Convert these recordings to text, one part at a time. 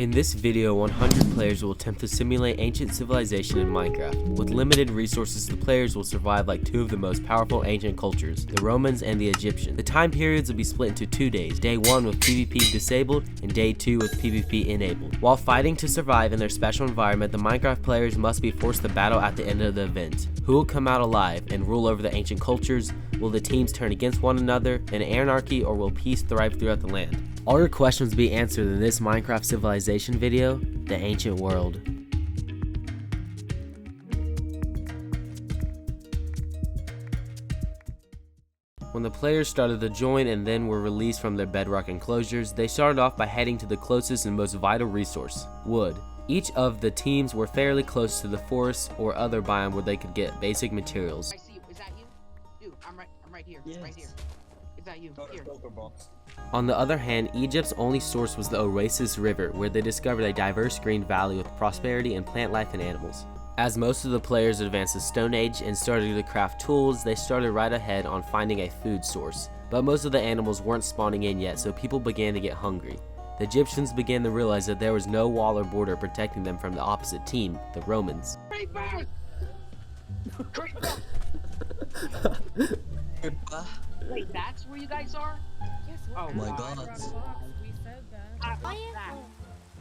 In this video, 100 players will attempt to simulate ancient civilization in Minecraft. With limited resources, the players will survive like two of the most powerful ancient cultures, the Romans and the Egyptians. The time periods will be split into 2 days, day 1 with PvP disabled and day 2 with PvP enabled. While fighting to survive in their special environment, the Minecraft players must be forced to battle at the end of the event. Who will come out alive and rule over the ancient cultures? Will the teams turn against one another in anarchy, or will peace thrive throughout the land? All your questions will be answered in this Minecraft civilization video, The Ancient World. When the players started to join and then were released from their bedrock enclosures, they started off by heading to the closest and most vital resource, wood. Each of the teams were fairly close to the forest or other biome where they could get basic materials. I see you. Is that you? Dude, I'm right here. Yes. Right here. Is that you? Here. On the other hand, Egypt's only source was the Oasis River, where they discovered a diverse green valley with prosperity and plant life and animals. As most of the players advanced to Stone Age and started to craft tools, they started right ahead on finding a food source. But most of the animals weren't spawning in yet, so people began to get hungry. The Egyptians began to realize that there was no wall or border protecting them from the opposite team, the Romans. Creeper! Creeper! Wait, that's where you guys are? Yes, Oh my God. God. We said that. That.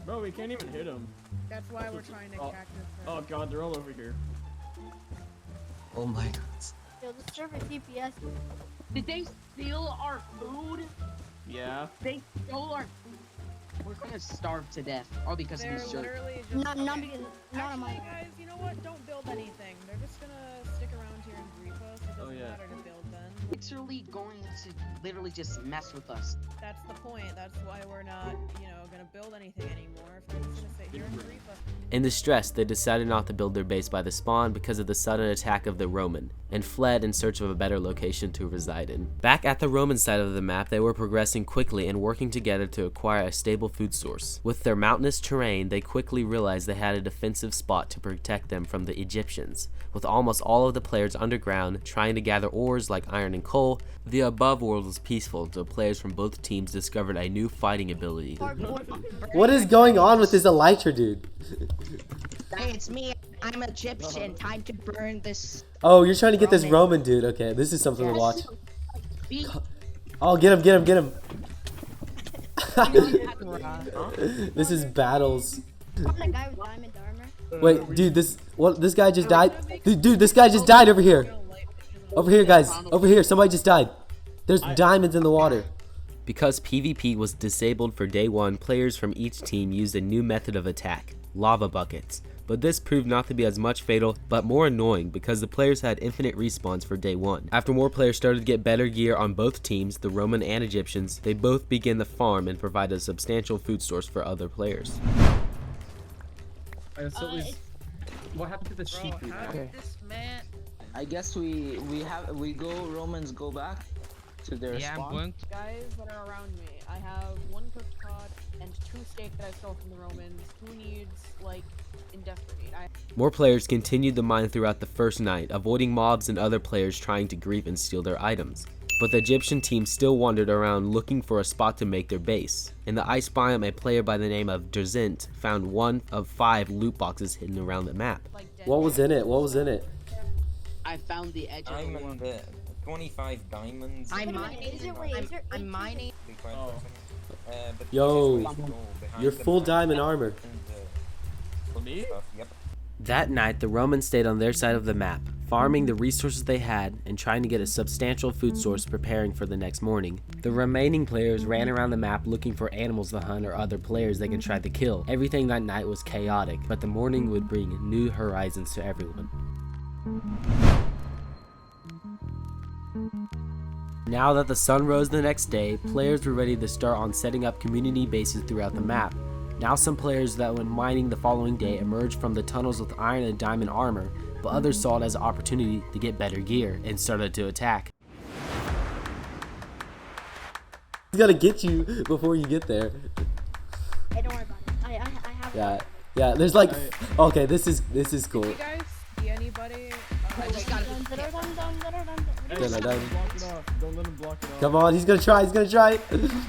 Bro, we can't even hit them. That's why we're trying to cactus her. Oh god, they're all over here. Oh my god. Yo, the server DPS. Did they steal our food? Yeah. They stole our food. We're gonna starve to death, all because of They're these jerks. literally just. Not because, not on Actually, my. guys, you know what? Don't build anything. They're just gonna stick around here and grief us. It doesn't yeah. matter to build then. Literally going to literally just mess with us. That's the point. That's why we're not, gonna build anything anymore. If they're just gonna sit here and grief us. In distress, they decided not to build their base by the spawn because of the sudden attack of the Roman, and fled in search of a better location to reside in. Back at the Roman side of the map, they were progressing quickly and working together to acquire a stable food source. With their mountainous terrain, they quickly realized they had a defensive spot to protect them from the Egyptians. With almost all of the players underground, trying to gather ores like iron and coal, the above world was peaceful until players from both teams discovered a new fighting ability. What is going on with this Elytra dude? Hey, it's me. I'm Egyptian. Time to burn this. Oh, you're trying to get this Roman dude. Okay, this is something to watch. Oh, get him. This is battles. I'm the guy with diamond armor. Wait, dude, this guy just died. Dude, this guy just died over here. Over here, guys. Over here, somebody just died. There's diamonds in the water. Because PvP was disabled for day 1, players from each team used a new method of attack, lava buckets. But this proved not to be as much fatal, but more annoying because the players had infinite respawns for day 1. After more players started to get better gear on both teams, the Roman and Egyptians, they both began to farm and provide a substantial food source for other players. What happened to the sheep? Okay. This man. I guess we go Romans go back to their spawn. Guys that are around me, I have 1 cooked cod and 2 steak that I stole from the Romans. Who needs, in desperate need? More players continued the mine throughout the first night, avoiding mobs and other players trying to grief and steal their items. But the Egyptian team still wandered around looking for a spot to make their base. In the ice biome, a player by the name of Derzint found 1 of 5 loot boxes hidden around the map. What was in it? I found the edge of the Diamond, 25 diamonds. I'm mining. Oh. Yo, you're full diamond armor. For me? Yep. That night, the Romans stayed on their side of the map, farming the resources they had and trying to get a substantial food source preparing for the next morning. The remaining players ran around the map looking for animals to hunt or other players they can try to kill. Everything that night was chaotic, but the morning would bring new horizons to everyone. Now that the sun rose the next day, players were ready to start on setting up community bases throughout the map. Now some players that went mining the following day emerged from the tunnels with iron and diamond armor, but others saw it as an opportunity to get better gear and started to attack. He's gotta get you before you get there. Hey, don't worry about it. I have. Yeah. There's okay. This is cool. You guys see anybody I just got Dun, dun, dun, dun, dun, dun, dun. Hey, Dun, dun, dun. block it off. Don't let him block it off. Come on, he's gonna try. He's gonna try.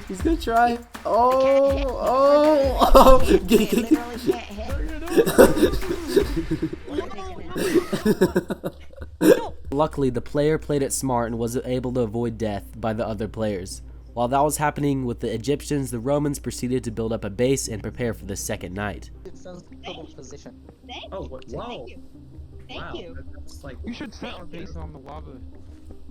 He's gonna try. Oh. Get, get, get. literally can't hit. Luckily, the player played it smart and was able to avoid death by the other players. While that was happening with the Egyptians, the Romans proceeded to build up a base and prepare for the second night. Defensible position. Thank Oh, you. wow. Thank you. Thank Wow, you. that's like. We should set our base on the lava.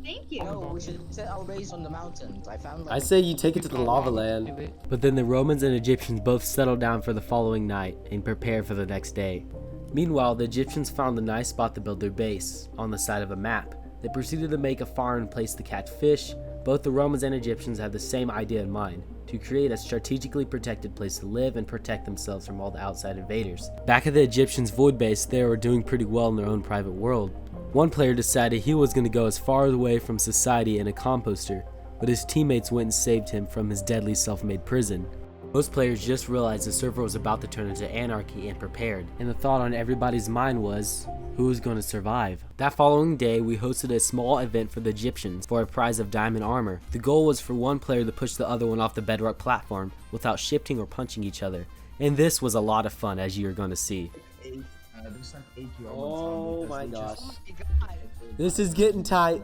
Thank you. No, we should set our base on the mountains. I found like I say you take it to the lava land. But then the Romans and Egyptians both settled down for the following night and prepared for the next day. Meanwhile, the Egyptians found a nice spot to build their base, on the side of a map. They proceeded to make a farm place to catch fish. Both the Romans and Egyptians had the same idea in mind, to create a strategically protected place to live and protect themselves from all the outside invaders. Back at the Egyptians' void base, they were doing pretty well in their own private world. One player decided he was going to go as far away from society in a composter, but his teammates went and saved him from his deadly self-made prison. Most players just realized the server was about to turn into anarchy and prepared, and the thought on everybody's mind was, who is going to survive? That following day, we hosted a small event for the Egyptians for a prize of diamond armor. The goal was for one player to push the other one off the bedrock platform without shifting or punching each other, and this was a lot of fun, as you're going to see. There's like 8 Oh my gosh. Oh my god. This is getting tight.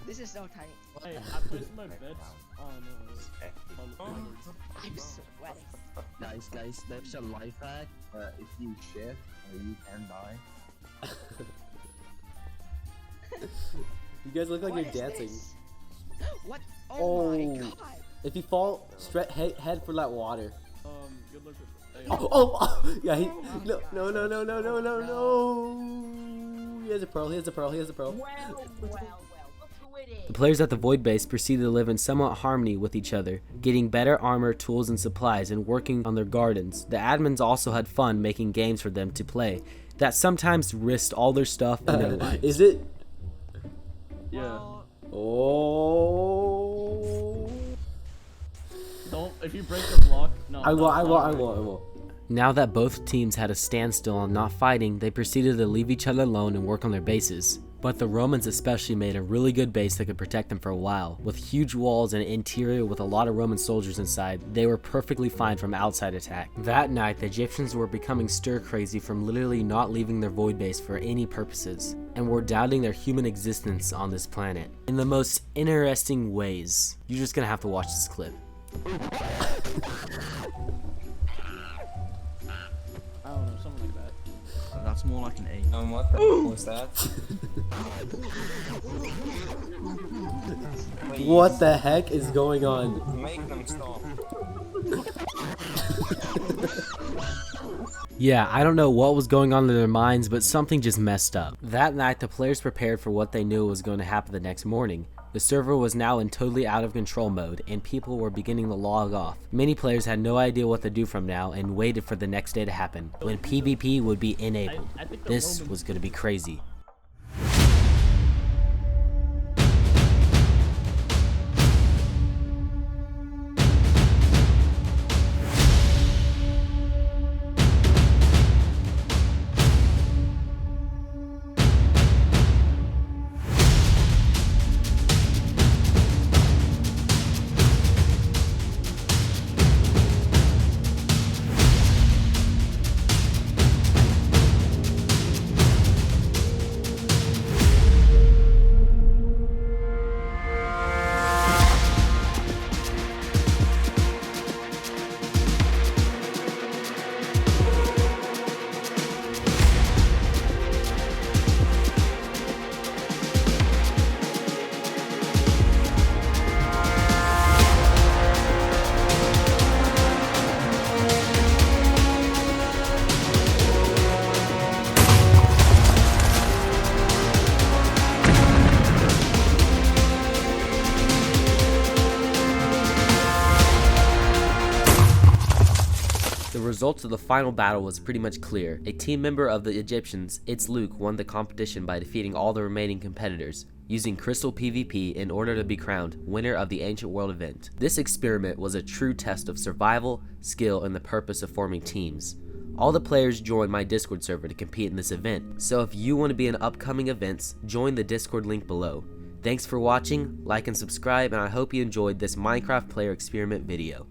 This is so tight. Hey, I placed my bets on I'm sweating. Guys, there's a life hack. If you shift, you can die. You guys look like What you're is dancing. this? What? Oh, my Oh. god. If you fall, head for that water. good luck with it. Oh, yeah, no. He has a pearl, he has a pearl. Well, look who it is. The players at the Void Base proceeded to live in somewhat harmony with each other, getting better armor, tools, and supplies, and working on their gardens. The admins also had fun making games for them to play that sometimes risked all their stuff and their lives. Is it? Yeah. Oh. Don't, if you break the block, no. I will. Now that both teams had a standstill on not fighting, they proceeded to leave each other alone and work on their bases. But the Romans especially made a really good base that could protect them for a while. With huge walls and an interior with a lot of Roman soldiers inside, they were perfectly fine from outside attack. That night, the Egyptians were becoming stir crazy from literally not leaving their void base for any purposes, and were doubting their human existence on this planet in the most interesting ways. You're just gonna have to watch this clip. I don't know, something like that. That's more like an 8. What the hell was that? Please, What the heck is going on? make them stop. Yeah, I don't know what was going on in their minds, but something just messed up. That night, the players prepared for what they knew was going to happen the next morning. The server was now in totally out of control mode, and people were beginning to log off. Many players had no idea what to do from now and waited for the next day to happen, when PvP would be enabled. I think the This Romans- was going to be crazy. The results of the final battle was pretty much clear. A team member of the Egyptians, It's Luke, won the competition by defeating all the remaining competitors, using Crystal PvP in order to be crowned winner of the Ancient World event. This experiment was a true test of survival, skill, and the purpose of forming teams. All the players join my Discord server to compete in this event, so if you want to be in upcoming events, join the Discord link below. Thanks for watching, like and subscribe, and I hope you enjoyed this Minecraft player experiment video.